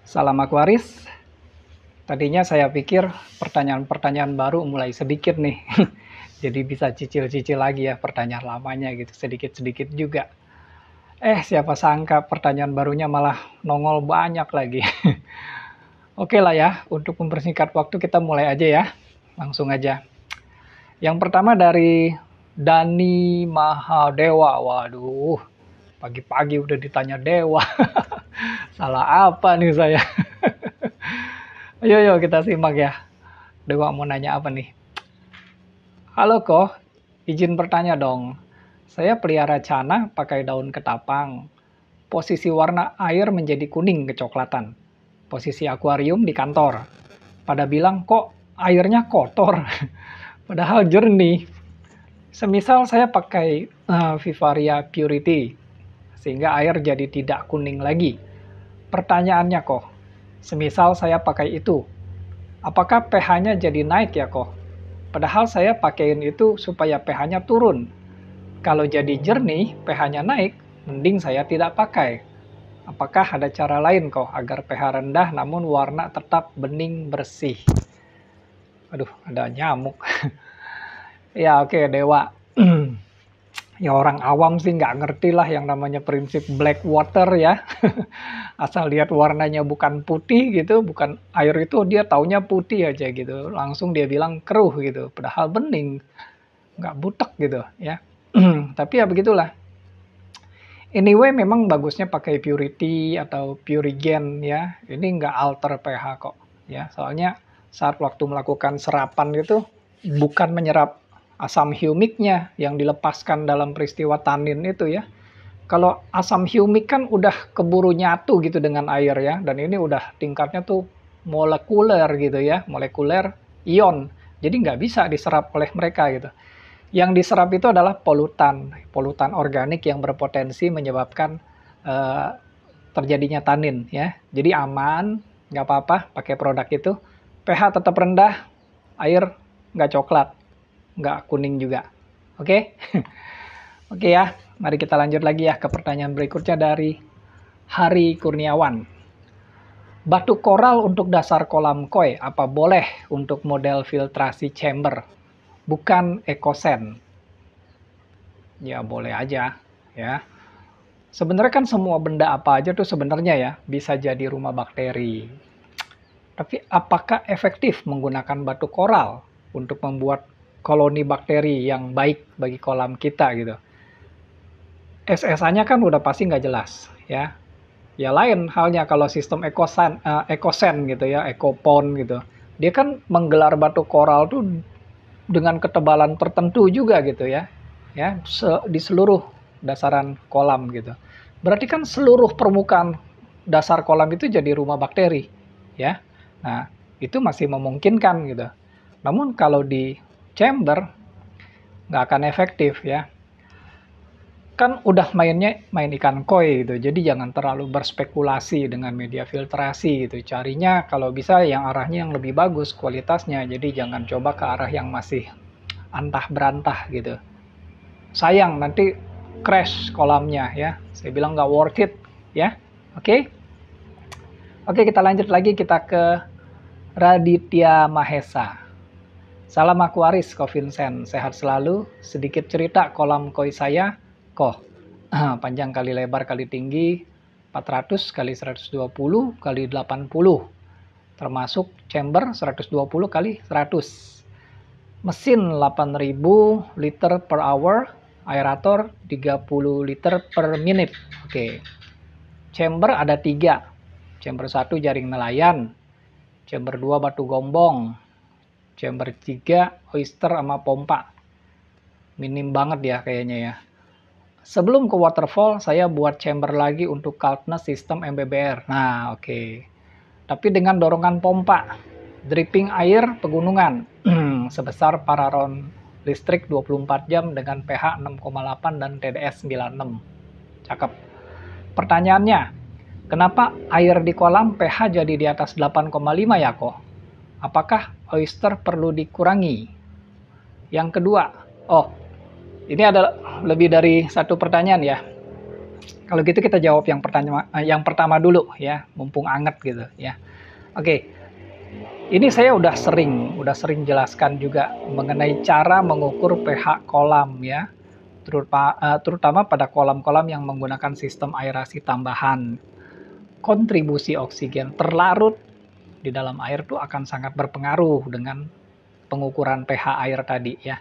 Salam Aquaris. Tadinya saya pikir pertanyaan-pertanyaan baru mulai sedikit nih. Jadi bisa cicil-cicil lagi ya pertanyaan lamanya gitu, sedikit-sedikit juga. Siapa sangka pertanyaan barunya malah nongol banyak lagi. Oke lah ya, untuk mempersingkat waktu kita mulai aja ya. Langsung aja. Yang pertama dari Dani Mahadewa. Waduh, pagi-pagi udah ditanya dewa. Salah apa nih saya? Ayo kita simak ya. Dewa mau nanya apa nih? Halo Ko, izin bertanya dong. Saya pelihara cana pakai daun ketapang. Posisi warna air menjadi kuning kecoklatan. Posisi akuarium di kantor. Pada bilang kok airnya kotor. Padahal jernih. Semisal saya pakai Vivaria Purity. Sehingga air jadi tidak kuning lagi. Pertanyaannya kok, semisal saya pakai itu, apakah pH-nya jadi naik ya kok? Padahal saya pakaiin itu supaya pH-nya turun. Kalau jadi jernih, pH-nya naik, mending saya tidak pakai. Apakah ada cara lain kok agar pH rendah namun warna tetap bening bersih? Aduh, ada nyamuk. Ya oke, Dewa. Ya orang awam sih nggak ngerti lah yang namanya prinsip black water ya. Asal lihat warnanya bukan putih gitu, bukan air itu dia taunya putih aja gitu. Langsung dia bilang keruh gitu, padahal bening, nggak butek gitu ya. Tapi ya begitulah. Anyway, memang bagusnya pakai Purity atau Purigen ya. Ini nggak alter pH kok ya. Soalnya saat waktu melakukan serapan itu bukan menyerap asam humiknya yang dilepaskan dalam peristiwa tanin itu ya. Kalau asam humik kan udah keburu nyatu gitu dengan air ya. Dan ini udah tingkatnya tuh molekuler gitu ya. Molekuler ion. Jadi nggak bisa diserap oleh mereka gitu. Yang diserap itu adalah polutan. Polutan organik yang berpotensi menyebabkan terjadinya tanin ya. Jadi aman, nggak apa-apa pakai produk itu. pH tetap rendah, air nggak coklat, nggak kuning juga. Oke? Oke ya, mari kita lanjut lagi ya ke pertanyaan berikutnya dari Hari Kurniawan. Batu koral untuk dasar kolam koi, apa boleh untuk model filtrasi chamber? Bukan ekosen. Ya boleh aja ya. Sebenarnya kan semua benda apa aja tuh sebenarnya ya bisa jadi rumah bakteri. Tapi apakah efektif menggunakan batu koral untuk membuat koloni bakteri yang baik bagi kolam kita gitu? SSA-nya kan udah pasti nggak jelas ya. Ya lain halnya kalau sistem ekosen gitu ya, ekopon gitu. Dia kan menggelar batu koral tuh dengan ketebalan tertentu juga gitu ya. Ya, di seluruh dasaran kolam gitu. Berarti kan seluruh permukaan dasar kolam itu jadi rumah bakteri ya. Nah, itu masih memungkinkan gitu. Namun kalau di chamber nggak akan efektif ya. Kan udah main ikan koi gitu. Jadi jangan terlalu berspekulasi dengan media filtrasi gitu. Carinya kalau bisa yang arahnya yang lebih bagus kualitasnya. Jadi jangan coba ke arah yang masih antah berantah gitu. Sayang nanti crash kolamnya ya. Saya bilang nggak worth it ya. Oke. Oke, kita lanjut lagi, kita ke Raditya Mahesa. Salam Aquaris, Ko Vincent. Sehat selalu. Sedikit cerita kolam koi saya. Panjang kali lebar kali tinggi 400 kali 120 kali 80. Termasuk chamber 120 kali 100. Mesin 8000 liter per hour. Aerator 30 liter per menit. Oke. Chamber ada 3. Chamber 1 jaring nelayan. Chamber 2 batu gombong. Chamber 3 oyster sama pompa. Minim banget ya kayaknya ya. Sebelum ke waterfall, saya buat chamber lagi untuk Kaltnes sistem MBBR. Nah, oke. Tapi dengan dorongan pompa. Dripping air pegunungan. Sebesar pararon listrik 24 jam dengan pH 6,8 dan TDS 96. Cakep. Pertanyaannya, kenapa air di kolam pH jadi di atas 8,5 ya kok? Apakah oyster perlu dikurangi? Yang kedua, ini ada lebih dari satu pertanyaan ya. Kalau gitu kita jawab yang pertama dulu ya, mumpung anget gitu ya. Oke, ini saya udah sering jelaskan juga mengenai cara mengukur pH kolam ya, terutama pada kolam-kolam yang menggunakan sistem aerasi tambahan. Kontribusi oksigen terlarut di dalam air tuh akan sangat berpengaruh dengan pengukuran pH air tadi ya.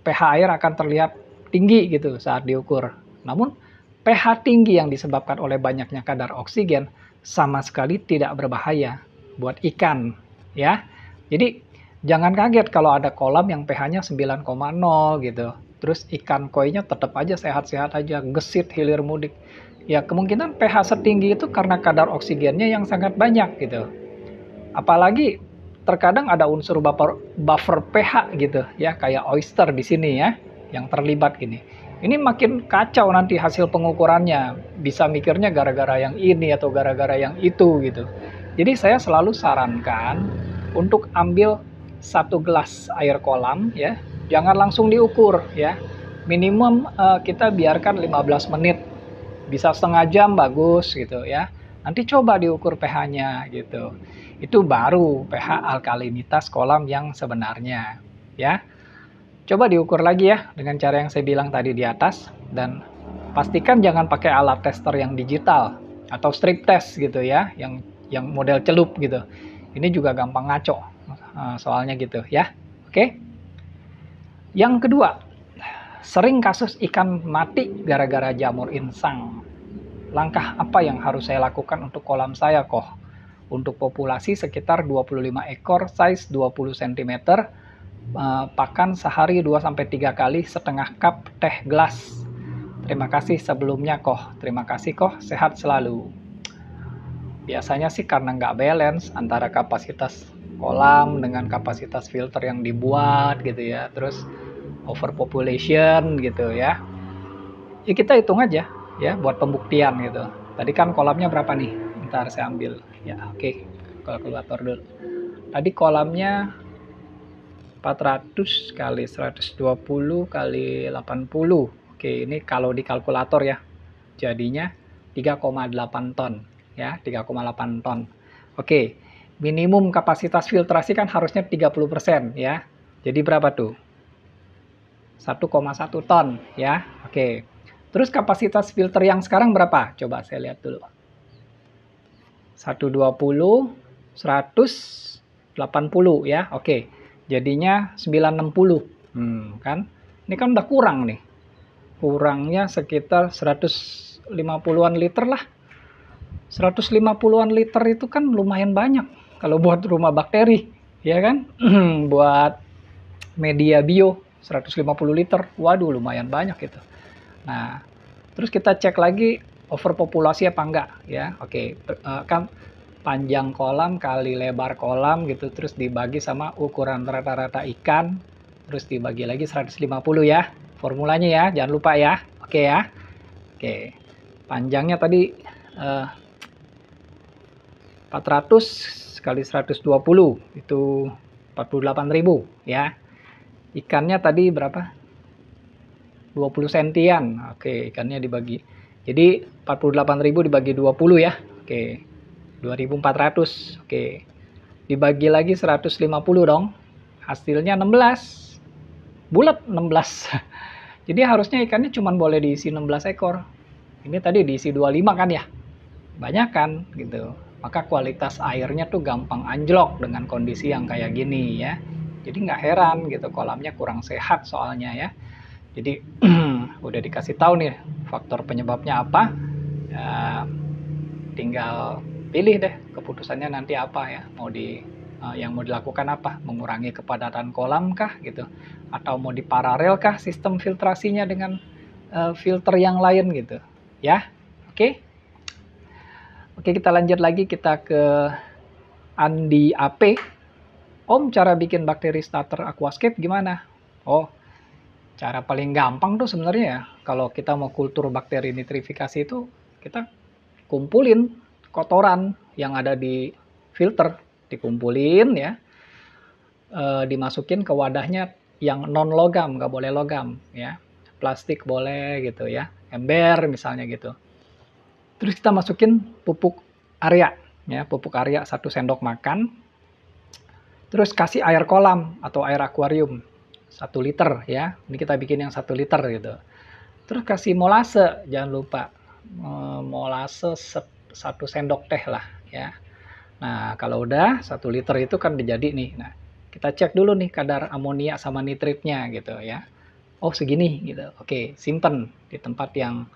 pH air akan terlihat tinggi gitu saat diukur. Namun pH tinggi yang disebabkan oleh banyaknya kadar oksigen sama sekali tidak berbahaya buat ikan ya. Jadi jangan kaget kalau ada kolam yang pH-nya 9,0 gitu. Terus ikan koinya tetap aja sehat-sehat aja, gesit hilir mudik. Ya kemungkinan pH setinggi itu karena kadar oksigennya yang sangat banyak gitu. Apalagi terkadang ada unsur buffer pH gitu ya, kayak oyster di sini ya, yang terlibat gini. Ini makin kacau nanti hasil pengukurannya. Bisa mikirnya gara-gara yang ini atau gara-gara yang itu gitu. Jadi saya selalu sarankan untuk ambil 1 gelas air kolam ya, jangan langsung diukur ya. Minimum kita biarkan 15 menit. Bisa setengah jam bagus gitu ya. Nanti coba diukur pH-nya gitu. Itu baru pH alkalinitas kolam yang sebenarnya ya. Coba diukur lagi ya dengan cara yang saya bilang tadi di atas, dan pastikan jangan pakai alat tester yang digital atau strip test gitu ya, yang model celup gitu. Ini juga gampang ngaco soalnya gitu ya. Oke. Yang kedua, sering kasus ikan mati gara-gara jamur insang. Langkah apa yang harus saya lakukan untuk kolam saya kok? Untuk populasi sekitar 25 ekor, size 20 cm, pakan sehari 2-3 kali setengah cup teh gelas. Terima kasih sebelumnya kok. Terima kasih kok, sehat selalu. Biasanya sih karena nggak balance antara kapasitas kolam dengan kapasitas filter yang dibuat gitu ya. Terus overpopulation gitu ya. Ya kita hitung aja ya buat pembuktian gitu. Tadi kan kolamnya berapa nih? Ntar saya ambil. Ya oke, kalkulator dulu. Tadi kolamnya 400 kali 120 kali 80. Oke, ini kalau di kalkulator ya. Jadinya 3,8 ton ya, 3,8 ton. Oke, minimum kapasitas filtrasi kan harusnya 30% ya. Jadi berapa tuh? 1,1 ton ya. Oke. Terus kapasitas filter yang sekarang berapa? Coba saya lihat dulu. 120, 180 ya. Oke. Jadinya 960. Kan? Ini kan udah kurang nih. Kurangnya sekitar 150-an liter lah. 150-an liter itu kan lumayan banyak kalau buat rumah bakteri, ya kan? Buat media bio 150 liter. Waduh, lumayan banyak itu. Nah, terus kita cek lagi overpopulasi apa enggak ya. Oke, kan panjang kolam kali lebar kolam gitu, terus dibagi sama ukuran rata-rata ikan, terus dibagi lagi 150 ya. Formulanya ya, jangan lupa ya. Oke ya. Oke. Panjangnya tadi 400 kali 120 itu 48.000 ya. Ikannya tadi berapa? 20 sentian. Oke, ikannya dibagi. Jadi 48.000 dibagi 20 ya. Oke. 2.400. Oke. Dibagi lagi 150 dong. Hasilnya 16. Bulat 16. Jadi harusnya ikannya cuma boleh diisi 16 ekor. Ini tadi diisi 25 kan ya. Banyak kan gitu. Maka kualitas airnya tuh gampang anjlok dengan kondisi yang kayak gini ya. Jadi nggak heran gitu kolamnya kurang sehat soalnya ya. Jadi udah dikasih tahu nih faktor penyebabnya apa. Ya, tinggal pilih deh keputusannya nanti apa ya. Yang mau dilakukan apa? Mengurangi kepadatan kolam kah gitu? Atau mau diparalel kah sistem filtrasinya dengan filter yang lain gitu? Ya, oke. Oke, kita lanjut lagi, kita ke Andi AP. Om, cara bikin bakteri starter aquascape gimana? Oh, cara paling gampang tuh sebenarnya ya, kalau kita mau kultur bakteri nitrifikasi itu, kita kumpulin kotoran yang ada di filter, dikumpulin ya, dimasukin ke wadahnya yang non logam, nggak boleh logam ya, plastik boleh gitu ya, ember misalnya gitu. Terus kita masukin pupuk area, ya, pupuk area 1 sendok makan. Terus kasih air kolam atau air akuarium 1 liter ya. Ini kita bikin yang 1 liter gitu. Terus kasih molase, jangan lupa. Molase 1 sendok teh lah ya. Nah, kalau udah 1 liter itu kan udah jadi nih. Nah, kita cek dulu nih kadar amonia sama nitritnya gitu ya. Oh, segini gitu. Oke, simpen di tempat yang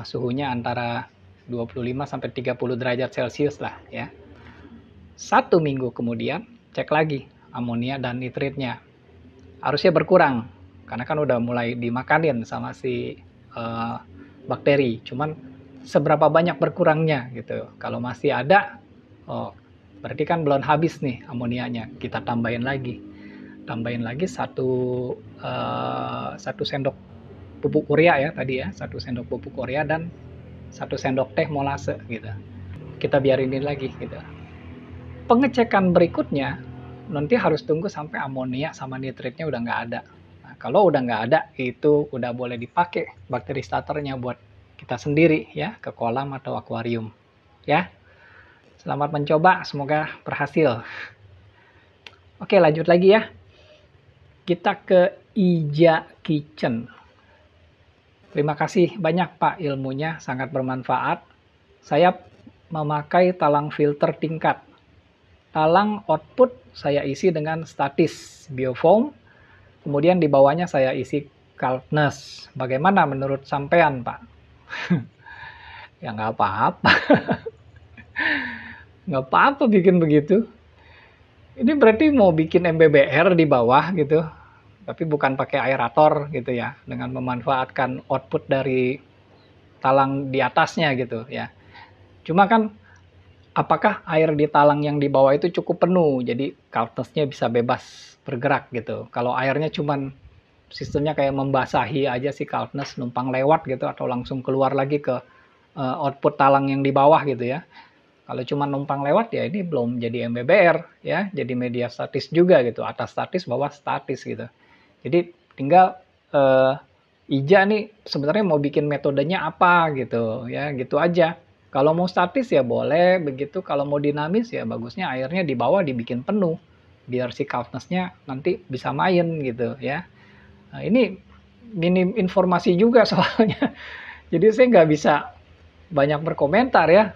suhunya antara 25 sampai 30 derajat Celcius lah ya. 1 minggu kemudian cek lagi amonia dan nitritnya. Harusnya berkurang karena kan udah mulai dimakanin sama si bakteri. Cuman seberapa banyak berkurangnya gitu. Kalau masih ada, oh berarti kan belum habis nih amonianya. Kita tambahin lagi satu sendok pupuk urea ya tadi ya, 1 sendok pupuk urea dan 1 sendok teh molase gitu. Kita biarin ini lagi gitu. Pengecekan berikutnya nanti harus tunggu sampai amonia sama nitritnya udah nggak ada. Nah, kalau udah nggak ada, itu udah boleh dipakai bakteri starternya buat kita sendiri ya, ke kolam atau akuarium. Ya, selamat mencoba, semoga berhasil. Oke, lanjut lagi ya. Kita ke Ija Kitchen. Terima kasih banyak Pak ilmunya, sangat bermanfaat. Saya memakai talang filter tingkat. Talang output saya isi dengan statis biofoam, kemudian di bawahnya saya isi coldness. Bagaimana menurut sampean, Pak? Ya nggak apa-apa. Nggak apa-apa bikin begitu. Ini berarti mau bikin MBBR di bawah gitu, tapi bukan pakai aerator gitu ya, dengan memanfaatkan output dari talang di atasnya gitu ya. Cuma kan apakah air di talang yang di bawah itu cukup penuh, jadi coldness-nya bisa bebas bergerak gitu. Kalau airnya cuman sistemnya kayak membasahi aja si coldness numpang lewat gitu atau langsung keluar lagi ke output talang yang di bawah gitu ya. Kalau cuma numpang lewat ya ini belum jadi MBBR ya, jadi media statis juga gitu, atas statis bawah statis gitu. Jadi tinggal Ija nih sebenarnya mau bikin metodenya apa gitu ya, gitu aja. Kalau mau statis ya boleh begitu, kalau mau dinamis ya bagusnya airnya di bawah dibikin penuh biar si coldness-nya nanti bisa main gitu ya. Nah, ini minim informasi juga soalnya. Jadi saya nggak bisa banyak berkomentar ya.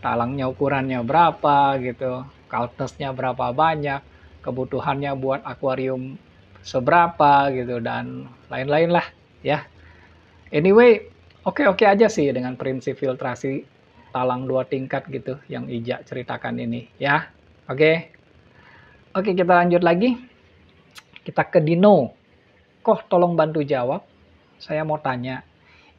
Talangnya ukurannya berapa gitu, coldness-nya berapa banyak, kebutuhannya buat akuarium seberapa gitu, dan lain-lain lah ya. Anyway, oke-oke aja sih dengan prinsip filtrasi talang 2 tingkat gitu yang Ija ceritakan ini ya. Oke. Oke, kita lanjut lagi. Kita ke Dino. Kok tolong bantu jawab. Saya mau tanya,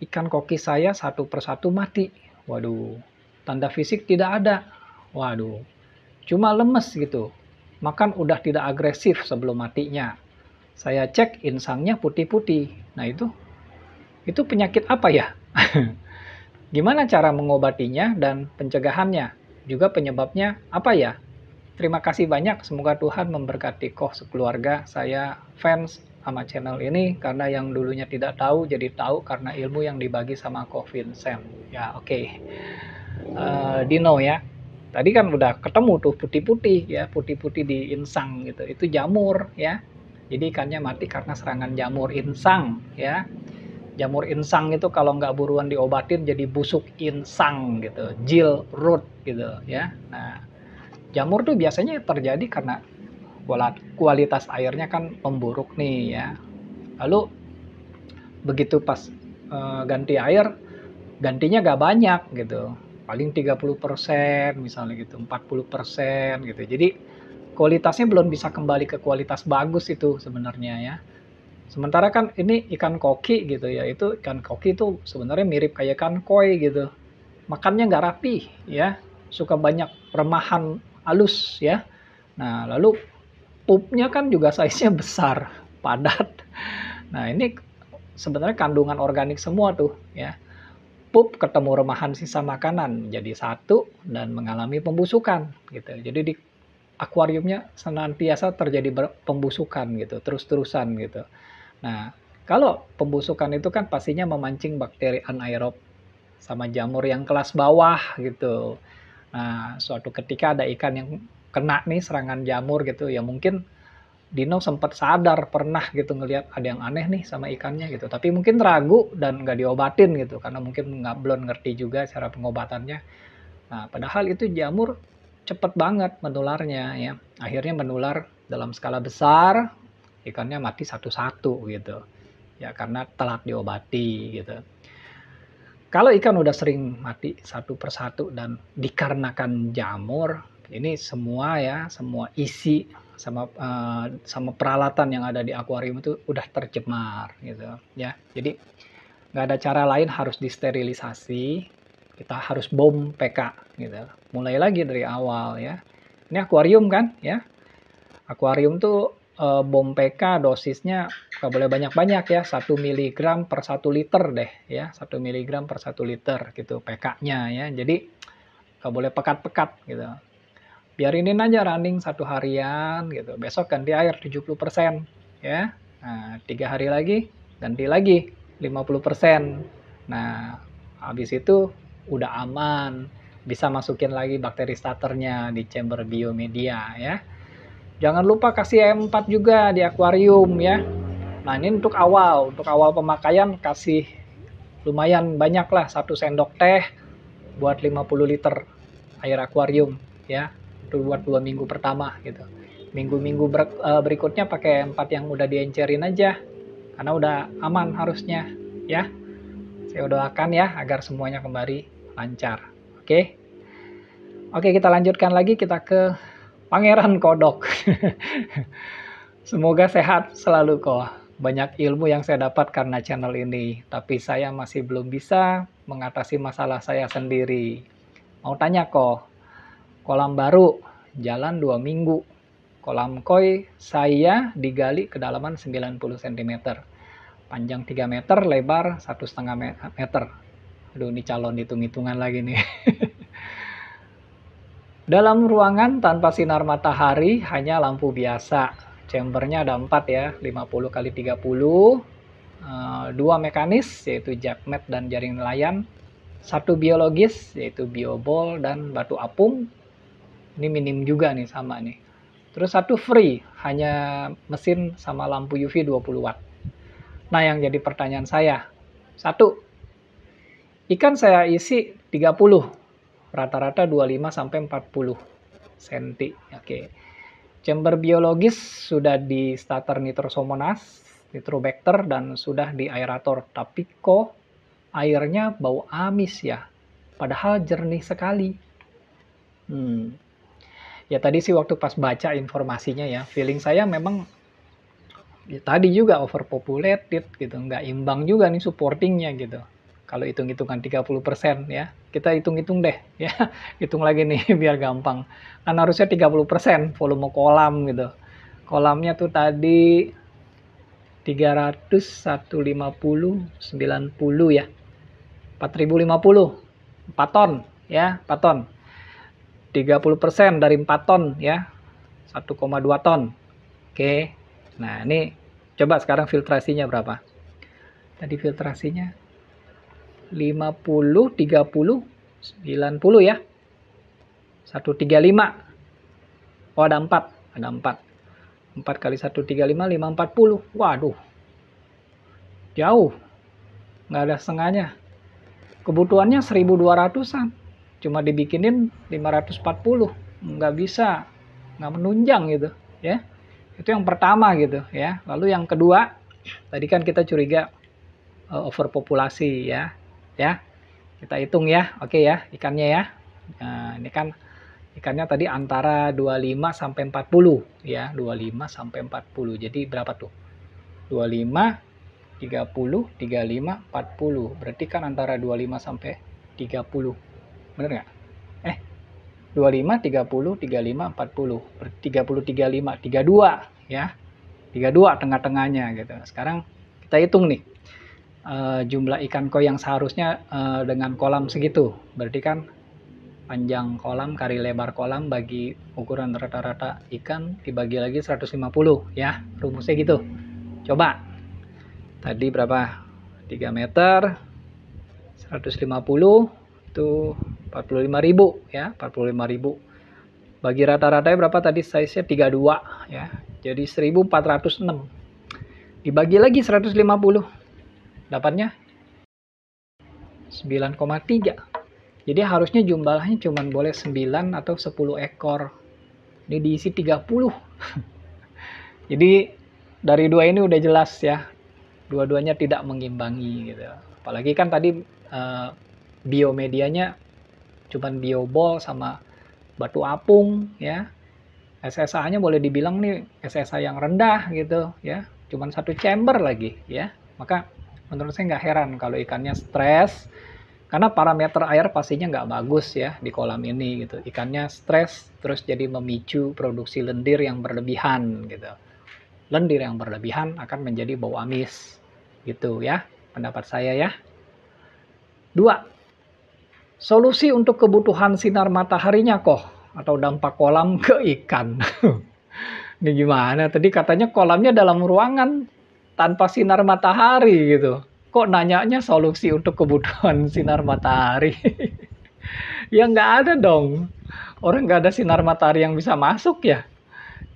ikan koki saya satu persatu mati. Waduh, tanda fisik tidak ada. Waduh, cuma lemes gitu. Makan udah tidak agresif sebelum matinya. Saya cek insangnya putih-putih. Nah itu penyakit apa ya? Gimana cara mengobatinya dan pencegahannya? Juga penyebabnya apa ya? Terima kasih banyak. Semoga Tuhan memberkati Koh sekeluarga. Saya fans sama channel ini karena yang dulunya tidak tahu jadi tahu karena ilmu yang dibagi sama Koh Vincent. Ya oke. Dino ya. Tadi kan udah ketemu tuh putih-putih ya, putih-putih di insang gitu. Itu jamur ya. Jadi ikannya mati karena serangan jamur insang ya. Jamur insang itu kalau nggak buruan diobatin jadi busuk insang gitu, gill root gitu ya. Nah, jamur tuh biasanya terjadi karena kualitas airnya kan memburuk nih ya. Lalu begitu pas ganti air, gantinya nggak banyak gitu. Paling 30% misalnya gitu, 40% gitu. Jadi kualitasnya belum bisa kembali ke kualitas bagus itu sebenarnya ya. Sementara kan ini ikan koki gitu ya, itu ikan koki itu sebenarnya mirip kayak ikan koi gitu. Makannya nggak rapi ya, suka banyak remahan halus ya. Nah lalu pupnya kan juga size-nya besar, padat. Nah ini sebenarnya kandungan organik semua tuh ya. Pup ketemu remahan sisa makanan jadi satu dan mengalami pembusukan gitu. Jadi di akuariumnya senantiasa terjadi pembusukan gitu, terus-terusan gitu. Nah, kalau pembusukan itu kan pastinya memancing bakteri anaerob sama jamur yang kelas bawah gitu. Nah, suatu ketika ada ikan yang kena nih serangan jamur gitu, ya mungkin Dino sempat sadar pernah gitu ngelihat ada yang aneh nih sama ikannya gitu. Tapi mungkin ragu dan nggak diobatin gitu karena mungkin belum ngerti juga cara pengobatannya. Nah, padahal itu jamur cepet banget menularnya ya. Akhirnya menular dalam skala besar, ikannya mati satu-satu gitu. Ya karena telat diobati gitu. Kalau ikan udah sering mati satu persatu dan dikarenakan jamur, ini semua ya, semua isi sama peralatan yang ada di akuarium itu udah tercemar gitu ya. Jadi nggak ada cara lain, harus disterilisasi. Kita harus bom PK gitu. Mulai lagi dari awal ya. Ini akuarium kan ya. Akuarium tuh bom PK dosisnya nggak boleh banyak-banyak ya, 1 mg per 1 liter deh ya, 1 mg per 1 liter gitu PK-nya ya. Jadi nggak boleh pekat-pekat gitu. Biarinin aja running 1 harian gitu. Besok ganti air 70% ya. Nah, 3 hari lagi ganti lagi 50%. Nah, habis itu udah aman. Bisa masukin lagi bakteri starternya di chamber biomedia ya. Jangan lupa kasih M4 juga di akuarium ya. Nah, ini untuk awal pemakaian kasih lumayan banyak lah, 1 sendok teh buat 50 liter air akuarium ya. Itu buat 2 minggu pertama gitu. Minggu-minggu berikutnya pakai M4 yang udah diencerin aja karena udah aman harusnya ya. Saya doakan ya agar semuanya kembali lancar. Oke. Oke, kita lanjutkan lagi, kita ke Pangeran Kodok. Semoga sehat selalu kok. Banyak ilmu yang saya dapat karena channel ini, tapi saya masih belum bisa mengatasi masalah saya sendiri. Mau tanya kok, kolam baru, jalan 2 minggu. Kolam koi saya digali kedalaman 90 cm. Panjang 3 meter, lebar 1,5 meter. Aduh, ini calon hitung-hitungan lagi nih. Dalam ruangan tanpa sinar matahari, hanya lampu biasa. Chambernya ada 4 ya, 50 kali 30. 2 mekanis, yaitu jackmet dan jaring nelayan. 1 biologis, yaitu biobol dan batu apung. Ini minim juga nih, sama nih. Terus 1 free, hanya mesin sama lampu UV 20 watt. Nah, yang jadi pertanyaan saya, 1, ikan saya isi 30. Rata-rata 25 sampai 40 cm. Oke. Chamber biologis sudah di starter nitrosomonas, nitrobacter, dan sudah di aerator. Tapi kok airnya bau amis ya? Padahal jernih sekali. Ya tadi sih waktu pas baca informasinya ya, feeling saya memang ya, tadi juga overpopulated gitu, nggak imbang juga nih supportingnya gitu. Kalau hitung-hitungan 30% ya, kita hitung-hitung deh ya, hitung lagi nih biar gampang. Kan harusnya 30% volume kolam gitu. Kolamnya tuh tadi 300, 150, 90 ya. 4050, 4 ton ya, 4 ton. 30% dari 4 ton ya, 1,2 ton. Oke. Nah, ini coba sekarang filtrasinya berapa? Tadi filtrasinya 50, 30, 90 ya. 135. Oh, ada 4. Ada 4. 4 kali 135, 540. Waduh. Jauh. Nggak ada setengahnya. Kebutuhannya 1200-an. Cuma dibikinin 540. Nggak bisa. Nggak menunjang gitu. Ya. Itu yang pertama gitu ya. Lalu yang kedua, tadi kan kita curiga overpopulasi ya. Ya, kita hitung ya, oke ya, ikannya ya. Nah, ini kan ikannya tadi antara 25 sampai 40 ya, 25 sampai 40. Jadi berapa tuh? 25, 30, 35, 40. Berarti kan antara 25 sampai 30. Bener nggak? 25, 30, 35, 40. 30, 35, 32 ya. 32 tengah-tengahnya gitu. Sekarang kita hitung nih. Jumlah ikan koi yang seharusnya dengan kolam segitu. Berarti kan panjang kolam kali lebar kolam bagi ukuran rata-rata ikan dibagi lagi 150 ya. Rumusnya gitu. Coba. Tadi berapa? 3 meter. 150 itu 45.000 ya, 45.000. Bagi rata-ratanya berapa tadi, size-nya 32 ya. Jadi 1406. Dibagi lagi 150. Dapatnya 9,3. Jadi harusnya jumlahnya cuma boleh 9 atau 10 ekor. Ini diisi 30. Jadi dari dua ini udah jelas ya, dua-duanya tidak mengimbangi gitu. Apalagi kan tadi biomedianya cuman biobol sama batu apung ya. SSA-nya boleh dibilang nih SSA yang rendah gitu ya. Cuman satu chamber lagi ya. Maka menurut saya nggak heran kalau ikannya stres, karena parameter air pastinya nggak bagus ya di kolam ini gitu. Ikannya stres terus jadi memicu produksi lendir yang berlebihan gitu. Lendir yang berlebihan akan menjadi bau amis gitu ya, pendapat saya ya. 2. Solusi untuk kebutuhan sinar mataharinya kok atau dampak kolam ke ikan. Ini gimana? Tadi katanya kolamnya dalam ruangan tanpa sinar matahari gitu. Kok nanyanya solusi untuk kebutuhan sinar matahari? Ya nggak ada dong. Orang nggak ada sinar matahari yang bisa masuk ya.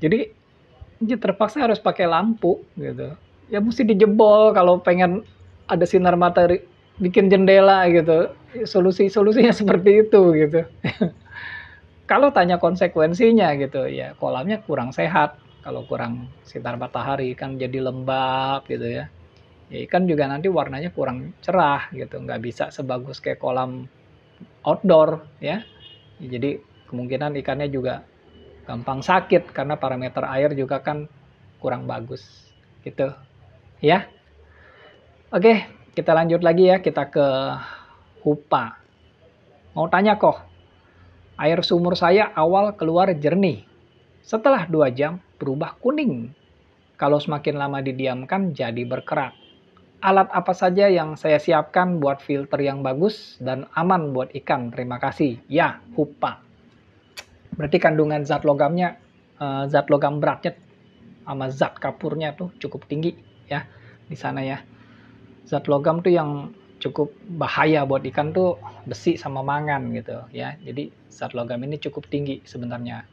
Jadi terpaksa harus pakai lampu gitu. Ya mesti dijebol kalau pengen ada sinar matahari, bikin jendela gitu. Solusinya seperti itu gitu. Kalau tanya konsekuensinya gitu ya, kolamnya kurang sehat kalau kurang sinar matahari, kan jadi lembab gitu ya. Ya ikan juga nanti warnanya kurang cerah gitu, nggak bisa sebagus kayak kolam outdoor ya. Jadi kemungkinan ikannya juga gampang sakit karena parameter air juga kan kurang bagus gitu ya. Oke, kita lanjut lagi ya, kita ke Hupa. Mau tanya kok, air sumur saya awal keluar jernih, setelah 2 jam berubah kuning. Kalau semakin lama didiamkan jadi berkerak. Alat apa saja yang saya siapkan buat filter yang bagus dan aman buat ikan? Terima kasih. Ya, Hupa. Berarti kandungan zat logamnya, zat logam beratnya sama zat kapurnya tuh cukup tinggi ya di sana ya. Zat logam tuh yang cukup bahaya buat ikan tuh besi sama mangan gitu ya. Jadi zat logam ini cukup tinggi sebenarnya.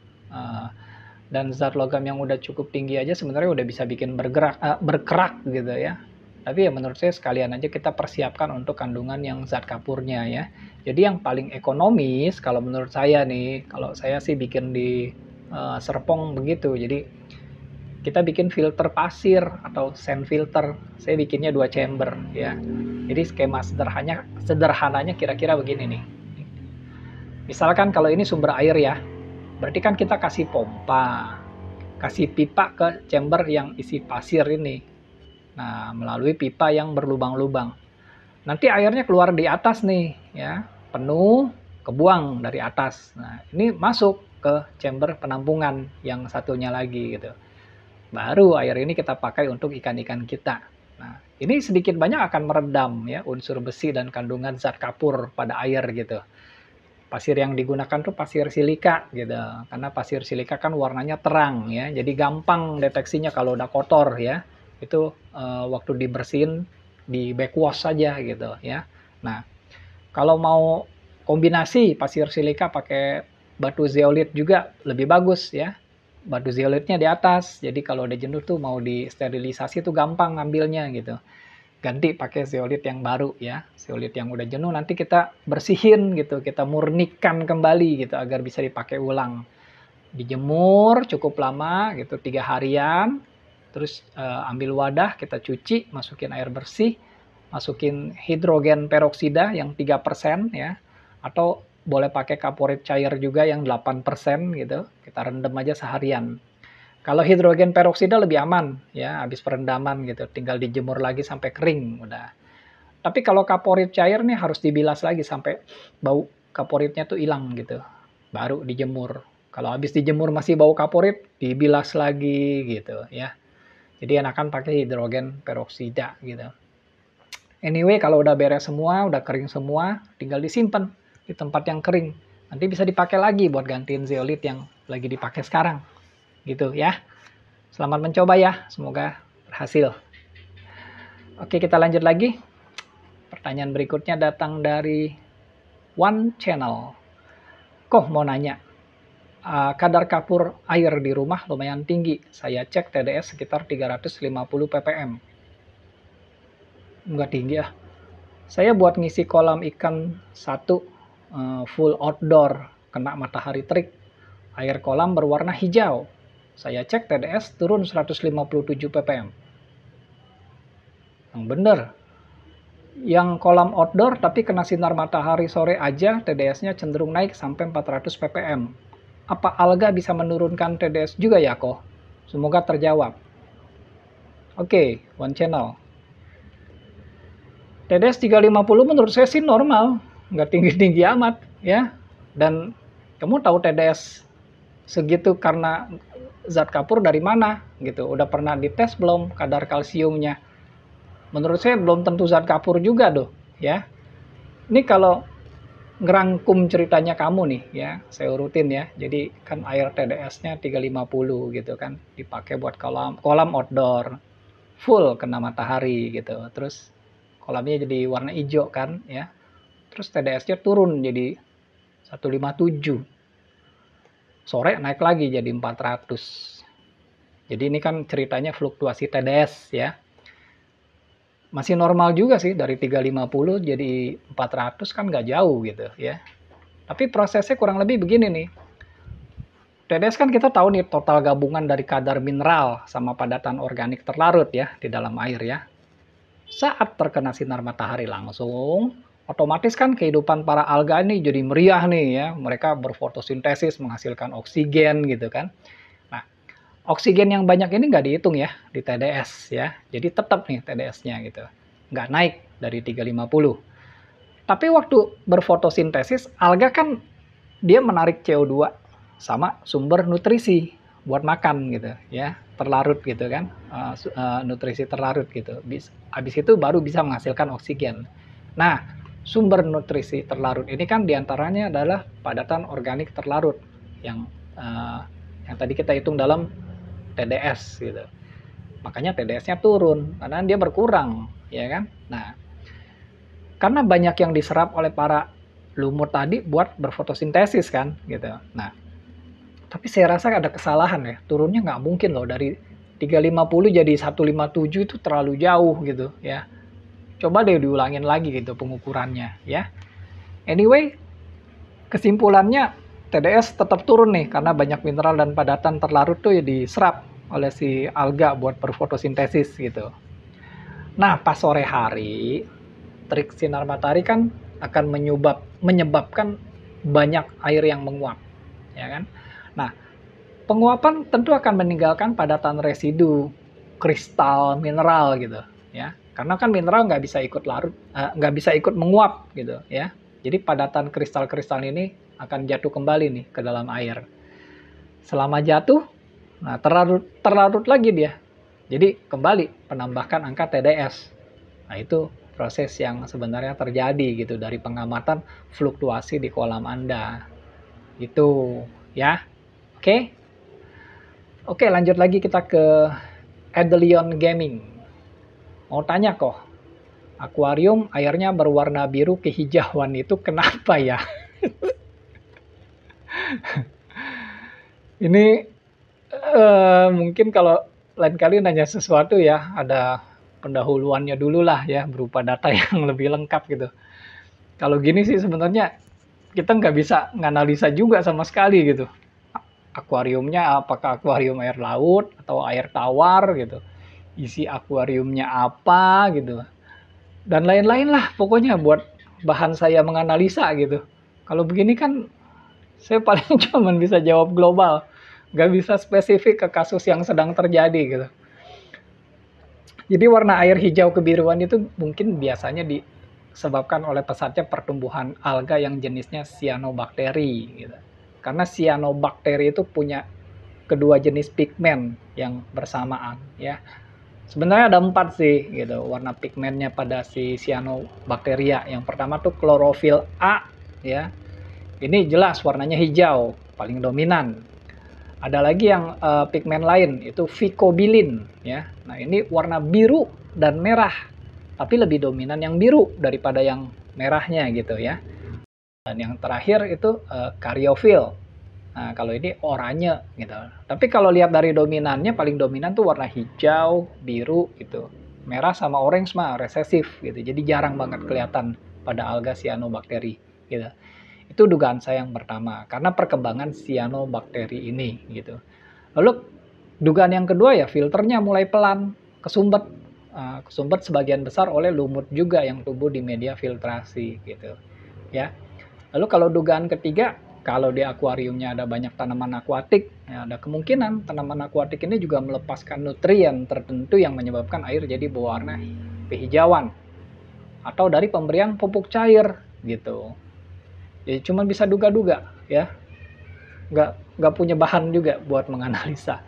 Dan zat logam yang udah cukup tinggi aja sebenarnya udah bisa bikin berkerak gitu ya. Tapi ya menurut saya sekalian aja kita persiapkan untuk kandungan yang zat kapurnya ya. Jadi yang paling ekonomis kalau menurut saya nih, kalau saya sih bikin di Serpong begitu. Jadi kita bikin filter pasir atau sand filter. Saya bikinnya 2 chamber ya. Jadi skema sederhananya kira-kira begini nih. Misalkan kalau ini sumber air ya, berarti kan kita kasih pompa, kasih pipa ke chamber yang isi pasir ini. Nah, melalui pipa yang berlubang-lubang. Nanti airnya keluar di atas nih, ya, penuh, kebuang dari atas. Nah, ini masuk ke chamber penampungan yang satunya lagi gitu. Baru air ini kita pakai untuk ikan-ikan kita. Nah, ini sedikit banyak akan meredam ya unsur besi dan kandungan zat kapur pada air gitu. Pasir yang digunakan tuh pasir silika gitu. Karena pasir silika kan warnanya terang ya. Jadi gampang deteksinya kalau udah kotor ya. Itu waktu dibersihin di backwash saja gitu ya. Nah, kalau mau kombinasi pasir silika pakai batu zeolit juga lebih bagus ya. Batu zeolitnya di atas. Jadi kalau udah jenuh tuh mau disterilisasi tuh gampang ngambilnya gitu. Ganti pakai zeolit yang baru ya. Zeolit yang udah jenuh nanti kita bersihin gitu, kita murnikan kembali gitu agar bisa dipakai ulang. Dijemur cukup lama gitu 3 harian. Terus ambil wadah, kita cuci, masukin air bersih, masukin hidrogen peroksida yang 3% ya. Atau boleh pakai kaporit cair juga yang 8% gitu. Kita rendam aja seharian. Kalau hidrogen peroksida lebih aman ya, habis perendaman gitu. Tinggal dijemur lagi sampai kering udah. Tapi kalau kaporit cair nih harus dibilas lagi sampai bau kaporitnya tuh hilang gitu. Baru dijemur. Kalau habis dijemur masih bau kaporit, dibilas lagi gitu ya. Jadi enakan pakai hidrogen peroksida gitu. Anyway, kalau udah beres semua, udah kering semua, tinggal disimpan di tempat yang kering. Nanti bisa dipakai lagi buat gantiin zeolit yang lagi dipakai sekarang. Gitu ya. Selamat mencoba ya, semoga berhasil. Oke, kita lanjut lagi. Pertanyaan berikutnya datang dari One Channel. Kok mau nanya, kadar kapur air di rumah lumayan tinggi. Saya cek TDS sekitar 350 ppm. Nggak tinggi ya. Saya buat ngisi kolam ikan satu full outdoor, kena matahari terik. Air kolam berwarna hijau. Saya cek TDS turun 157 ppm. Yang bener. Yang kolam outdoor tapi kena sinar matahari sore aja, TDS-nya cenderung naik sampai 400 ppm. Apa alga bisa menurunkan TDS juga ya kok? Semoga terjawab. Oke, One Channel. TDS 350 menurut saya sih normal, nggak tinggi-tinggi amat ya. Dan kamu tahu TDS segitu karena zat kapur dari mana gitu? Udah pernah dites belum kadar kalsiumnya? Menurut saya belum tentu zat kapur juga doh ya. Ini kalau ngerangkum ceritanya kamu nih ya, saya urutin ya. Jadi kan air TDS-nya 350 gitu kan, dipakai buat kolam outdoor, full kena matahari gitu. Terus kolamnya jadi warna hijau kan ya. Terus TDS-nya turun jadi 157. Sore naik lagi jadi 400. Jadi ini kan ceritanya fluktuasi TDS ya. Masih normal juga sih, dari 350 jadi 400 kan nggak jauh gitu ya. Tapi prosesnya kurang lebih begini nih. TDS kan kita tahu nih total gabungan dari kadar mineral sama padatan organik terlarut ya di dalam air ya. Saat terkena sinar matahari langsung, otomatis kan kehidupan para alga ini jadi meriah nih ya. Mereka berfotosintesis menghasilkan oksigen gitu kan. Nah, oksigen yang banyak ini nggak dihitung ya di TDS ya. Jadi tetap nih TDS-nya gitu. Nggak naik dari 350. Tapi waktu berfotosintesis, alga kan dia menarik CO2 sama sumber nutrisi buat makan gitu ya. Terlarut gitu kan, nutrisi terlarut gitu. Habis itu baru bisa menghasilkan oksigen. Nah, sumber nutrisi terlarut ini kan diantaranya adalah padatan organik terlarut yang tadi kita hitung dalam TDS gitu. Makanya TDS-nya turun karena dia berkurang, ya kan? Nah, karena banyak yang diserap oleh para lumut tadi buat berfotosintesis kan, gitu. Nah, tapi saya rasa ada kesalahan ya, turunnya nggak mungkin loh dari 350 jadi 157 itu terlalu jauh gitu ya. Coba deh diulangin lagi gitu pengukurannya ya. Anyway, kesimpulannya TDS tetap turun nih karena banyak mineral dan padatan terlarut tuh ya diserap oleh si alga buat berfotosintesis gitu. Nah, pas sore hari, terik sinar matahari kan akan menyebabkan banyak air yang menguap, ya kan? Nah, penguapan tentu akan meninggalkan padatan residu kristal mineral gitu, ya. Karena kan mineral nggak bisa ikut larut, nggak bisa ikut menguap gitu, ya. Jadi padatan kristal-kristal ini akan jatuh kembali nih ke dalam air. Selama jatuh, nah terlarut lagi dia. Jadi kembali penambahkan angka TDS. Nah itu proses yang sebenarnya terjadi gitu dari pengamatan fluktuasi di kolam Anda. Itu ya. Oke. Oke, lanjut lagi kita ke Adelion Gaming. Mau tanya kok, akuarium airnya berwarna biru kehijauan itu kenapa ya? Ini mungkin kalau lain kali nanya sesuatu ya, ada pendahuluannya dulu lah ya, berupa data yang lebih lengkap gitu. Kalau gini sih sebenarnya kita nggak bisa nganalisa juga sama sekali gitu. Akuariumnya apakah akuarium air laut atau air tawar gitu. Isi akuariumnya apa gitu. Dan lain-lain lah pokoknya buat bahan saya menganalisa gitu. Kalau begini kan saya paling cuma bisa jawab global. Nggak bisa spesifik ke kasus yang sedang terjadi gitu. Jadi warna air hijau kebiruan itu mungkin biasanya disebabkan oleh pesatnya pertumbuhan alga yang jenisnya cyanobactery gitu. Karena cyanobactery itu punya kedua jenis pigmen yang bersamaan ya. Sebenarnya ada 4 sih gitu warna pigmennya pada si cyanobacteria. Yang pertama tuh klorofil A ya. Ini jelas warnanya hijau, paling dominan. Ada lagi yang pigmen lain itu phycobilin ya. Nah, ini warna biru dan merah. tapi lebih dominan yang biru daripada yang merahnya gitu ya. Dan yang terakhir itu karyofil. Nah, kalau ini oranye gitu. Tapi kalau lihat dari dominannya, paling dominan tuh warna hijau, biru gitu. Merah sama orange mah resesif gitu. Jadi jarang banget kelihatan pada alga cyanobacteria gitu. Itu dugaan saya yang pertama, karena perkembangan cyanobacteria ini gitu. Lalu dugaan yang kedua ya filternya mulai pelan, kesumbat. Kesumbat sebagian besar oleh lumut juga yang tumbuh di media filtrasi gitu ya. Lalu kalau dugaan ketiga, kalau di akuariumnya ada banyak tanaman akuatik, ya ada kemungkinan tanaman akuatik ini juga melepaskan nutrien tertentu yang menyebabkan air jadi berwarna kehijauan. Atau dari pemberian pupuk cair gitu. Jadi cuma bisa duga-duga ya. Nggak punya bahan juga buat menganalisa.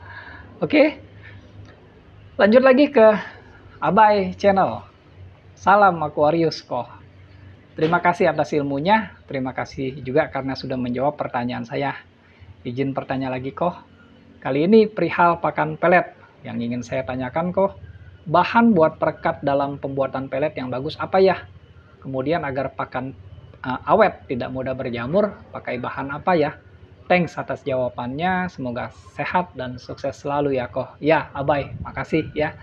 Oke, lanjut lagi ke Abai Channel. Salam Aquarius Koh. Terima kasih atas ilmunya, terima kasih juga karena sudah menjawab pertanyaan saya. Izin bertanya lagi Koh. Kali ini perihal pakan pelet yang ingin saya tanyakan Koh. Bahan buat perekat dalam pembuatan pelet yang bagus apa ya? Kemudian agar pakan awet tidak mudah berjamur, pakai bahan apa ya? Thanks atas jawabannya, semoga sehat dan sukses selalu ya Koh. Ya Abai, makasih ya.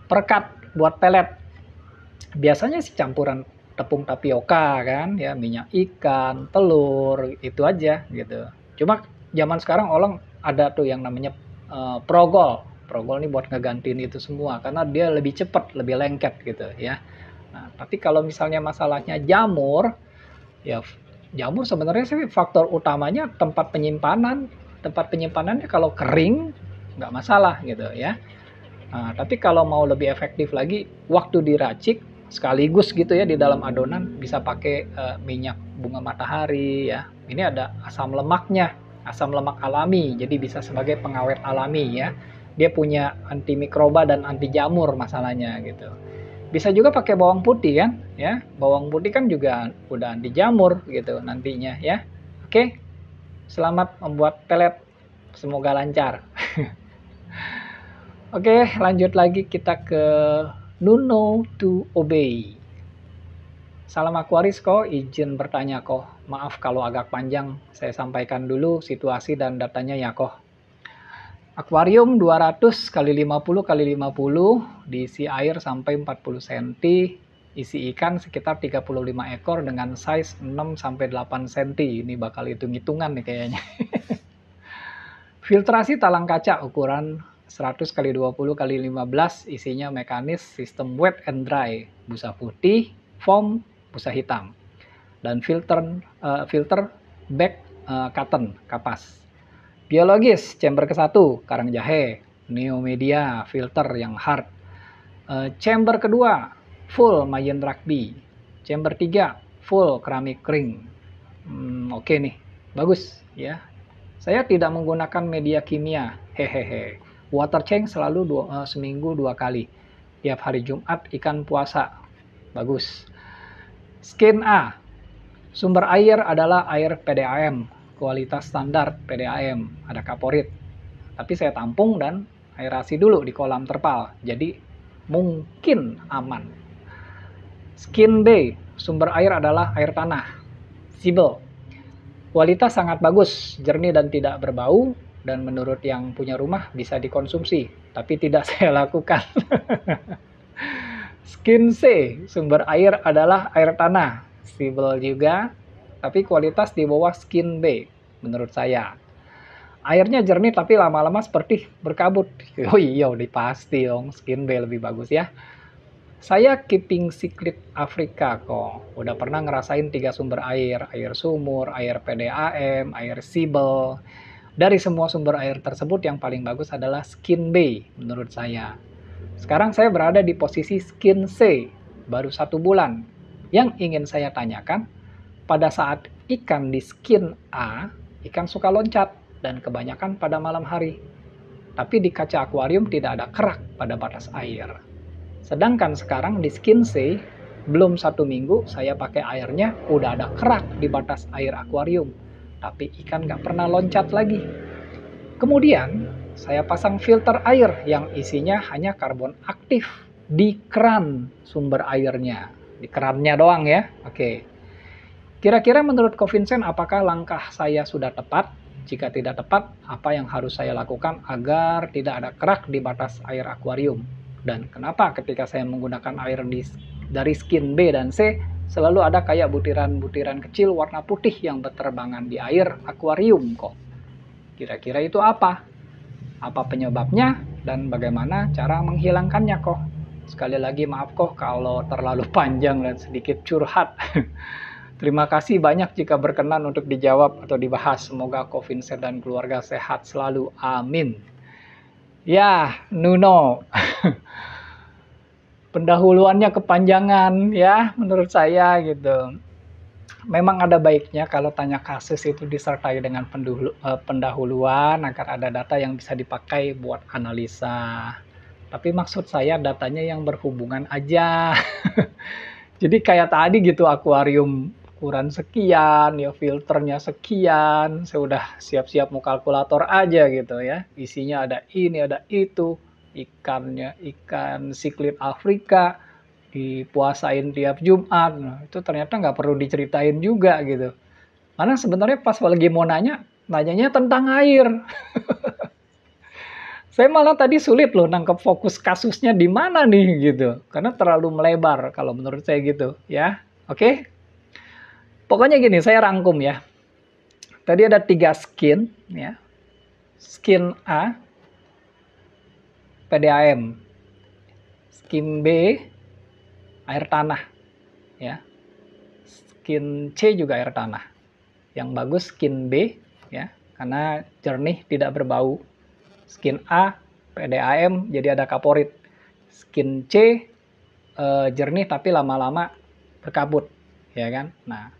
Perekat buat pelet, biasanya sih campuran tepung tapioka kan ya, minyak ikan, telur, itu aja gitu. Cuma zaman sekarang orang ada tuh yang namanya progol. Progol ini buat ngegantiin itu semua karena dia lebih cepat, lebih lengket gitu ya. Nah, tapi kalau misalnya masalahnya jamur, ya jamur sebenarnya sih faktor utamanya tempat penyimpanan. Tempat penyimpanannya kalau kering nggak masalah gitu ya. Nah, tapi kalau mau lebih efektif lagi, waktu diracik sekaligus gitu ya di dalam adonan bisa pakai minyak bunga matahari ya. Ini ada asam lemaknya, asam lemak alami, jadi bisa sebagai pengawet alami ya. Dia punya antimikroba dan anti jamur masalahnya gitu. Bisa juga pakai bawang putih kan ya. Bawang putih kan juga udah anti jamur gitu nantinya ya. Oke. Selamat membuat pelet. Semoga lancar. Oke, lanjut lagi kita ke Nuno to Obey. Salam Aquarius Ko, izin bertanya Ko. Maaf kalau agak panjang, saya sampaikan dulu situasi dan datanya ya Ko. Akuarium 200 kali 50 kali 50, diisi air sampai 40 cm, isi ikan sekitar 35 ekor dengan size 6 sampai 8 cm. Ini bakal hitung-hitungan nih kayaknya. Filtrasi talang kaca ukuran 100 kali 20 kali 15, isinya mekanis sistem wet and dry, busa putih, foam, busa hitam, dan filter back cotton, kapas. Biologis, chamber ke-1, karang jahe, neomedia, filter yang hard. Chamber kedua, full mayen rugby. Chamber 3, full keramik ring. Oke nih, bagus ya. Saya tidak menggunakan media kimia, hehehe. Water change selalu seminggu 2 kali. Tiap hari Jumat ikan puasa. Bagus. Skin A. Sumber air adalah air PDAM. Kualitas standar PDAM. Ada kaporit. Tapi saya tampung dan aerasi dulu di kolam terpal. Jadi mungkin aman. Skin B. Sumber air adalah air tanah. Sibel. Kualitas sangat bagus, jernih dan tidak berbau, dan menurut yang punya rumah bisa dikonsumsi, tapi tidak saya lakukan. Skin C, sumber air adalah air tanah, Sibel juga, tapi kualitas di bawah skin B, menurut saya. Airnya jernih tapi lama-lama seperti berkabut. Oh iya, udah pasti dong, skin B lebih bagus ya. Saya keeping secret Afrika kok. Udah pernah ngerasain 3 sumber air. Air sumur, air PDAM, air Sibel. Dari semua sumber air tersebut yang paling bagus adalah skin B menurut saya. Sekarang saya berada di posisi skin C. Baru 1 bulan. Yang ingin saya tanyakan, pada saat ikan di skin A, ikan suka loncat dan kebanyakan pada malam hari. Tapi di kaca akuarium tidak ada kerak pada batas air. Sedangkan sekarang di skin C, belum 1 minggu saya pakai airnya, udah ada kerak di batas air akuarium. Tapi ikan nggak pernah loncat lagi. Kemudian, saya pasang filter air yang isinya hanya karbon aktif. di keran sumber airnya. Di kerannya doang ya. Oke. Kira-kira menurut Ko Vincent, apakah langkah saya sudah tepat? Jika tidak tepat, apa yang harus saya lakukan agar tidak ada kerak di batas air akuarium? Dan kenapa ketika saya menggunakan air dari skin B dan C, selalu ada kayak butiran-butiran kecil warna putih yang berterbangan di air akuarium kok? Kira-kira itu apa? Apa penyebabnya? Dan bagaimana cara menghilangkannya kok? Sekali lagi maaf kok kalau terlalu panjang dan sedikit curhat. Terima kasih banyak jika berkenan untuk dijawab atau dibahas. Semoga Ko Vincent dan keluarga sehat selalu. Amin. Ya, Nuno. Pendahuluannya kepanjangan ya menurut saya gitu. Memang ada baiknya kalau tanya kasus itu disertai dengan pendahuluan agar ada data yang bisa dipakai buat analisa. Tapi maksud saya datanya yang berhubungan aja. Jadi kayak tadi gitu, akuarium ukuran sekian, ya filternya sekian, saya udah siap-siap mau kalkulator aja gitu ya. Isinya ada ini, ada itu, ikannya ikan siklid Afrika, dipuasain tiap Jumat. Nah, itu ternyata nggak perlu diceritain juga gitu. Karena sebenarnya pas lagi mau nanya, nanyanya tentang air. Saya malah tadi sulit loh nangkep fokus kasusnya di mana nih gitu. Karena terlalu melebar kalau menurut saya gitu ya. Oke. Pokoknya gini, saya rangkum ya. Tadi ada 3 skin ya. Skin A PDAM. Skin B air tanah ya. Skin C juga air tanah. Yang bagus skin B ya, karena jernih tidak berbau. Skin A PDAM jadi ada kaporit. Skin C jernih tapi lama-lama berkabut ya kan. Nah,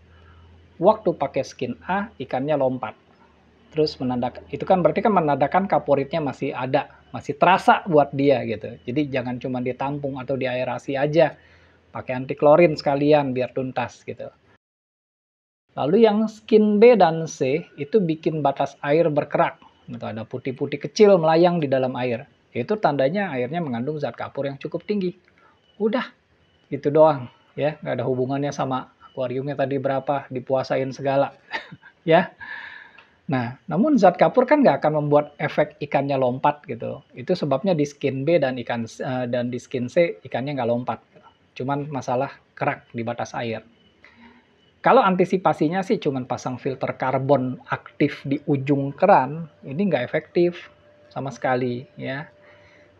waktu pakai skin A ikannya lompat. Terus menandakan itu kan berarti kan menandakan kaporitnya masih ada, masih terasa buat dia gitu. Jadi jangan cuma ditampung atau diaerasi aja. Pakai anti klorin sekalian biar tuntas gitu. Lalu yang skin B dan C itu bikin batas air berkerak. Gitu, ada putih-putih kecil melayang di dalam air. Itu tandanya airnya mengandung zat kapur yang cukup tinggi. Udah, gitu doang ya, nggak ada hubungannya sama akuariumnya tadi berapa, dipuasain segala ya. Nah, namun zat kapur kan nggak akan membuat efek ikannya lompat gitu. Itu sebabnya di skin B dan dan di skin C ikannya nggak lompat. Cuman masalah kerak di batas air. Kalau antisipasinya sih cuman pasang filter karbon aktif di ujung keran, ini nggak efektif sama sekali ya.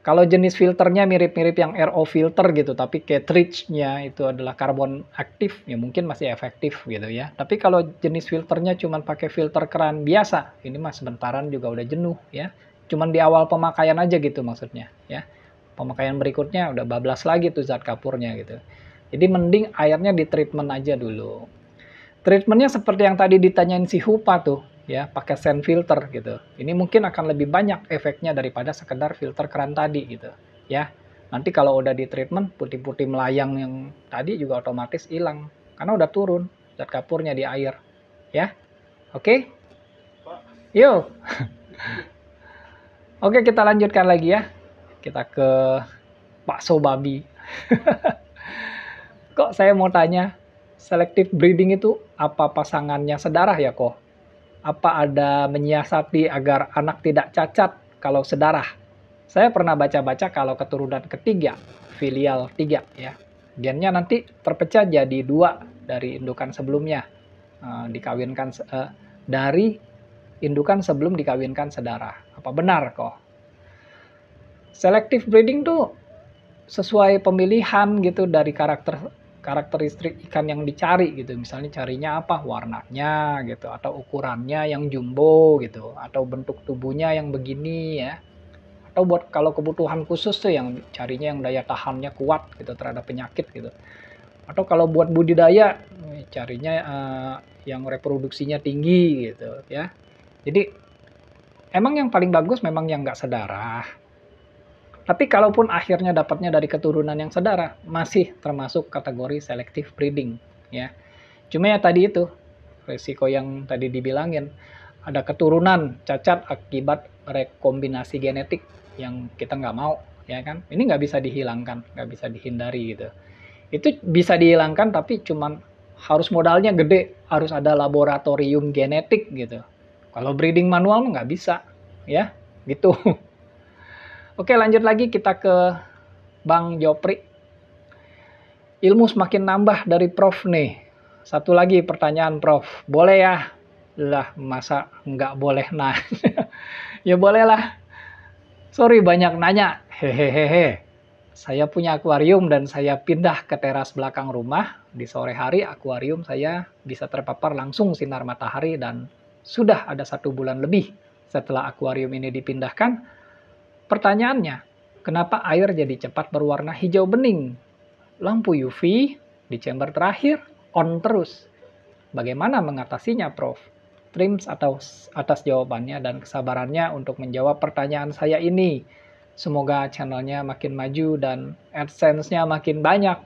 Kalau jenis filternya mirip-mirip yang RO filter gitu, tapi cartridge-nya itu adalah karbon aktif, ya mungkin masih efektif gitu ya. Tapi kalau jenis filternya cuma pakai filter keran biasa, ini mah sebentaran juga udah jenuh ya. Cuman di awal pemakaian aja gitu maksudnya ya. Pemakaian berikutnya udah bablas lagi tuh zat kapurnya gitu. Jadi mending airnya di treatment aja dulu. Treatmentnya seperti yang tadi ditanyain si Hupa tuh, ya pakai sand filter gitu. Ini mungkin akan lebih banyak efeknya daripada sekedar filter keran tadi gitu, ya. Nanti kalau udah di treatment putih-putih melayang yang tadi juga otomatis hilang karena udah turun zat kapurnya di air, ya. Oke? Yuk. Oke, kita lanjutkan lagi ya. Kita ke Pak Sobabi. Kok saya mau tanya, selective breeding itu apa pasangannya sedarah ya kok? Apa ada menyiasati agar anak tidak cacat kalau sedarah? Saya pernah baca-baca kalau keturunan ketiga, filial 3 ya. Gennya nanti terpecah jadi 2 dari indukan sebelumnya. Dari indukan sebelum dikawinkan sedarah. Apa benar kok? Selective breeding tuh sesuai pemilihan gitu dari karakteristik ikan yang dicari gitu. Misalnya carinya apa? Warnanya gitu, atau ukurannya yang jumbo gitu, atau bentuk tubuhnya yang begini ya. Atau buat kalau kebutuhan khusus tuh yang carinya yang daya tahannya kuat gitu terhadap penyakit gitu. Atau kalau buat budidaya carinya yang reproduksinya tinggi gitu ya. Jadi emang yang paling bagus memang yang nggak sedarah. Tapi kalaupun akhirnya dapatnya dari keturunan yang sedarah, masih termasuk kategori selective breeding ya. Cuma ya tadi itu, resiko yang tadi dibilangin, ada keturunan cacat akibat rekombinasi genetik yang kita nggak mau, ya kan? Ini nggak bisa dihilangkan, nggak bisa dihindari gitu. Itu bisa dihilangkan tapi cuman harus modalnya gede, harus ada laboratorium genetik gitu. Kalau breeding manual nggak bisa, ya gitu. Oke, lanjut lagi kita ke Bang Jopri. Ilmu semakin nambah dari Prof nih. Satu lagi pertanyaan Prof. Boleh ya? Lah, masa nggak boleh nanya? Ya boleh lah. Sorry banyak nanya. Hehehe. Saya punya akuarium dan saya pindah ke teras belakang rumah. Di sore hari akuarium saya bisa terpapar langsung sinar matahari dan sudah ada 1 bulan lebih setelah akuarium ini dipindahkan. Pertanyaannya, kenapa air jadi cepat berwarna hijau bening? Lampu UV di chamber terakhir on terus. Bagaimana mengatasinya, Prof? Trims atas jawabannya dan kesabarannya untuk menjawab pertanyaan saya ini. Semoga channelnya makin maju dan AdSense-nya makin banyak.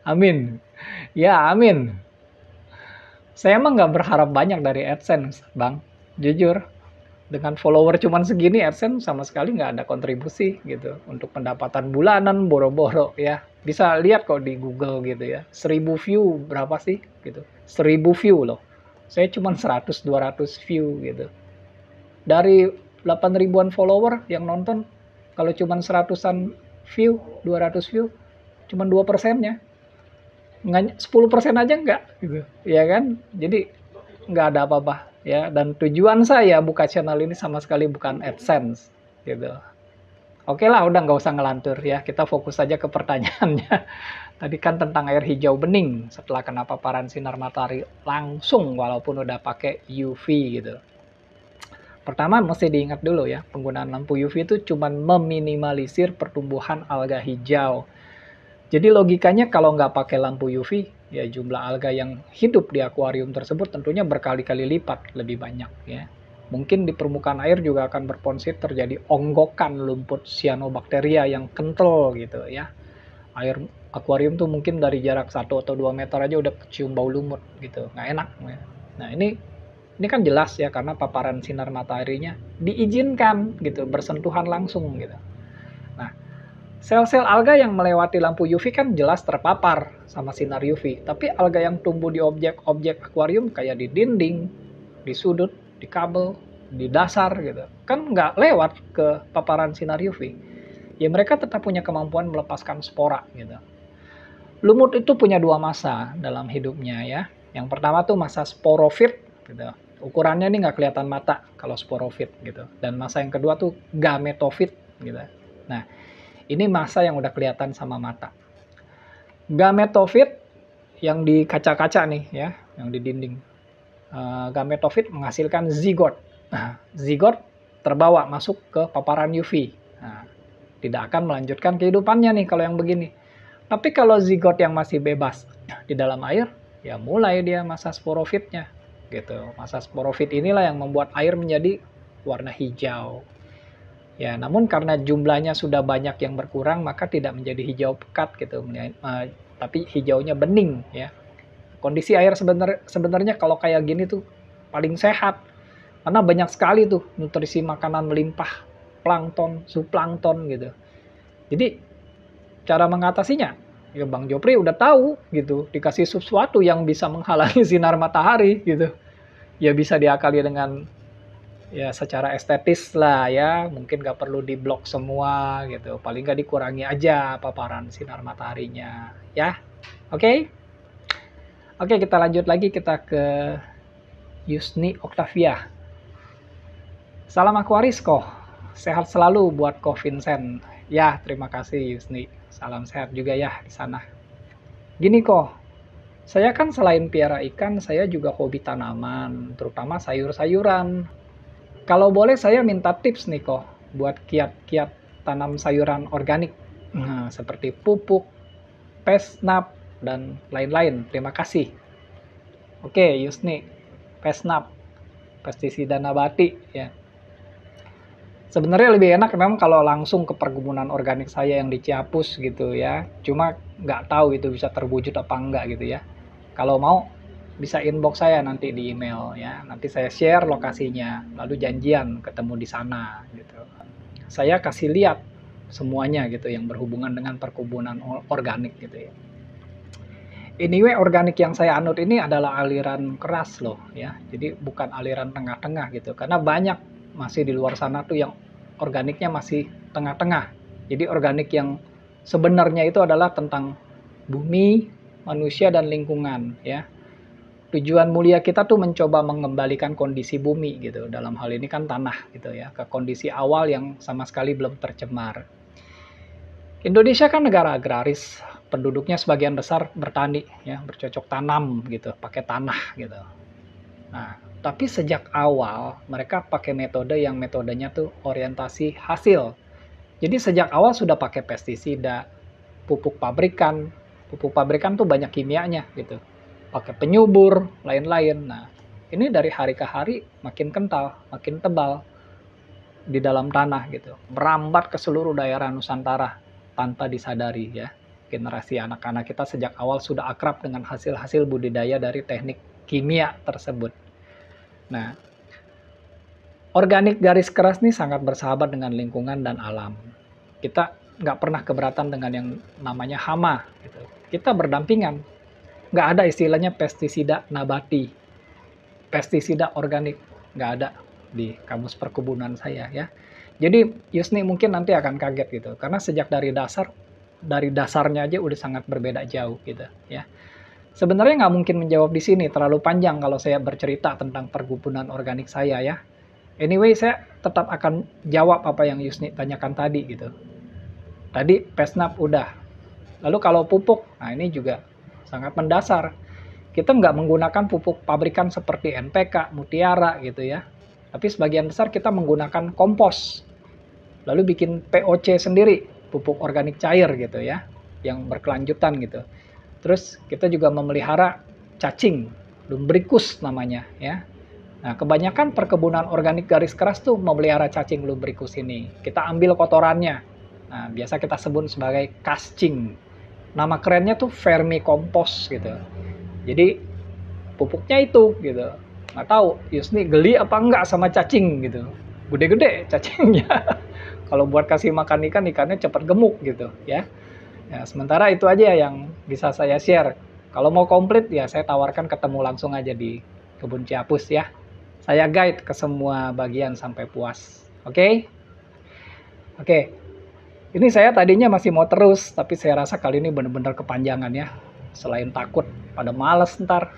Amin. Ya, amin. Saya emang nggak berharap banyak dari AdSense, Bang. Jujur, dengan follower cuman segini, AdSense sama sekali nggak ada kontribusi gitu. Untuk pendapatan bulanan, boro-boro ya. Bisa lihat kok di Google gitu ya. 1000 view berapa sih gitu. 1000 view loh. Saya cuma 100-200 view gitu. Dari 8 ribuan follower yang nonton, kalau cuma 100-an view, 200 view, cuma 2%-nya. 10% aja enggak gitu. Ya kan? Jadi nggak ada apa-apa ya. Dan tujuan saya buka channel ini sama sekali bukan AdSense gitu. Oke lah, udah nggak usah ngelantur ya. Kita fokus aja ke pertanyaannya. Tadi kan tentang air hijau bening setelah kena paparan sinar matahari langsung walaupun udah pakai UV gitu. Pertama mesti diingat dulu ya, penggunaan lampu UV itu cuma meminimalisir pertumbuhan alga hijau. Jadi logikanya kalau nggak pakai lampu UV, ya jumlah alga yang hidup di akuarium tersebut tentunya berkali-kali lipat lebih banyak ya. Mungkin di permukaan air juga akan berpotensi terjadi onggokan lumpur cyanobacteria yang kental gitu ya. Air akuarium tuh mungkin dari jarak 1 atau 2 meter aja udah kecium bau lumut gitu, nggak enak. Nah ini kan jelas ya karena paparan sinar mataharinya diizinkan gitu, bersentuhan langsung gitu. Nah, sel-sel alga yang melewati lampu UV kan jelas terpapar sama sinar UV. Tapi alga yang tumbuh di objek-objek akuarium kayak di dinding, di sudut, di kabel, di dasar gitu, kan nggak lewat ke paparan sinar UV. Ya mereka tetap punya kemampuan melepaskan spora gitu. Lumut itu punya 2 masa dalam hidupnya ya. Yang pertama tuh masa sporofit gitu. Ukurannya ini nggak kelihatan mata kalau sporofit gitu. Dan masa yang kedua tuh gametofit gitu. Nah, ini masa yang udah kelihatan sama mata. Gametofit yang di kaca-kaca nih ya, yang di dinding. Gametofit menghasilkan zigot. Nah, zigot terbawa masuk ke paparan UV. Nah, tidak akan melanjutkan kehidupannya nih kalau yang begini. Tapi kalau zigot yang masih bebas di dalam air, ya mulai dia masa sporofitnya gitu. Masa sporofit inilah yang membuat air menjadi warna hijau. Ya, namun karena jumlahnya sudah banyak yang berkurang, maka tidak menjadi hijau pekat gitu, tapi hijaunya bening ya. Kondisi air sebenarnya kalau kayak gini tuh paling sehat, karena banyak sekali tuh nutrisi makanan melimpah, plankton, zooplankton gitu. Jadi cara mengatasinya, ya Bang Jopri udah tahu gitu, dikasih sesuatu yang bisa menghalangi sinar matahari gitu. Ya bisa diakali dengan ya secara estetis lah ya, mungkin nggak perlu diblok semua gitu, paling nggak dikurangi aja paparan sinar mataharinya ya. Oke, kita lanjut lagi, kita ke Yusni Octavia. Salam Aquaris kok, sehat selalu buat Ko Vincent. Ya terima kasih Yusni, salam sehat juga ya di sana. Gini kok, saya kan selain piara ikan, saya juga hobi tanaman, terutama sayur-sayuran. Kalau boleh saya minta tips nih kok, buat kiat-kiat tanam sayuran organik. Nah, seperti pupuk, pesnap, dan lain-lain. Terima kasih. Oke, Yusni, pesnap, pestisida nabati ya. Sebenarnya lebih enak memang kalau langsung ke perkebunan organik saya yang di Ciapus gitu ya. Cuma nggak tahu itu bisa terwujud apa enggak gitu ya. Kalau mau bisa inbox saya nanti di email ya. Nanti saya share lokasinya, lalu janjian ketemu di sana gitu. Saya kasih lihat semuanya gitu yang berhubungan dengan perkebunan organik gitu ya. Anyway, organik yang saya anut ini adalah aliran keras loh ya. Jadi bukan aliran tengah-tengah gitu. Karena banyak masih di luar sana tuh yang organiknya masih tengah-tengah. Jadi organik yang sebenarnya itu adalah tentang bumi, manusia dan lingkungan ya. Tujuan mulia kita tuh mencoba mengembalikan kondisi bumi gitu. Dalam hal ini kan tanah gitu ya, ke kondisi awal yang sama sekali belum tercemar. Indonesia kan negara agraris, penduduknya sebagian besar bertani ya, bercocok tanam gitu, pakai tanah gitu. Nah, tapi sejak awal mereka pakai metodenya tuh orientasi hasil. Jadi sejak awal sudah pakai pestisida, pupuk pabrikan. Pupuk pabrikan tuh banyak kimianya gitu. Pakai penyubur, lain-lain. Nah, ini dari hari ke hari makin kental, makin tebal di dalam tanah gitu. Merambat ke seluruh daerah Nusantara tanpa disadari ya. Generasi anak-anak kita sejak awal sudah akrab dengan hasil-hasil budidaya dari teknik kimia tersebut. Nah, organik garis keras ini sangat bersahabat dengan lingkungan dan alam. Kita nggak pernah keberatan dengan yang namanya hama. Gitu. Kita berdampingan. Nggak ada istilahnya pestisida nabati, pestisida organik. Nggak ada di kamus perkebunan saya ya. Jadi Yusni mungkin nanti akan kaget gitu, karena sejak dari dasarnya aja udah sangat berbeda jauh gitu ya. Sebenarnya nggak mungkin menjawab di sini, terlalu panjang kalau saya bercerita tentang perkebunan organik saya ya. Anyway, saya tetap akan jawab apa yang Yusni tanyakan tadi gitu. Tadi pesnap udah. Lalu kalau pupuk, nah ini juga sangat mendasar. Kita nggak menggunakan pupuk pabrikan seperti NPK, Mutiara gitu ya. Tapi sebagian besar kita menggunakan kompos. Lalu bikin POC sendiri, pupuk organik cair gitu ya, yang berkelanjutan gitu. Terus kita juga memelihara cacing, lumbricus namanya ya. Nah, kebanyakan perkebunan organik garis keras tuh memelihara cacing lumbricus ini. Kita ambil kotorannya. Nah, biasa kita sebut sebagai cascing. Nama kerennya tuh vermicompost gitu. Jadi pupuknya itu gitu. Nggak tahu Yusni geli apa enggak sama cacing gitu. Gede-gede cacingnya. Kalau buat kasih makan ikan, ikannya cepat gemuk gitu ya. Ya, sementara itu aja yang bisa saya share. Kalau mau komplit ya saya tawarkan ketemu langsung aja di Kebun Ciapus ya. Saya guide ke semua bagian sampai puas. Oke? Oke. Ini saya tadinya masih mau terus, tapi saya rasa kali ini benar-benar kepanjangan ya. Selain takut pada males ntar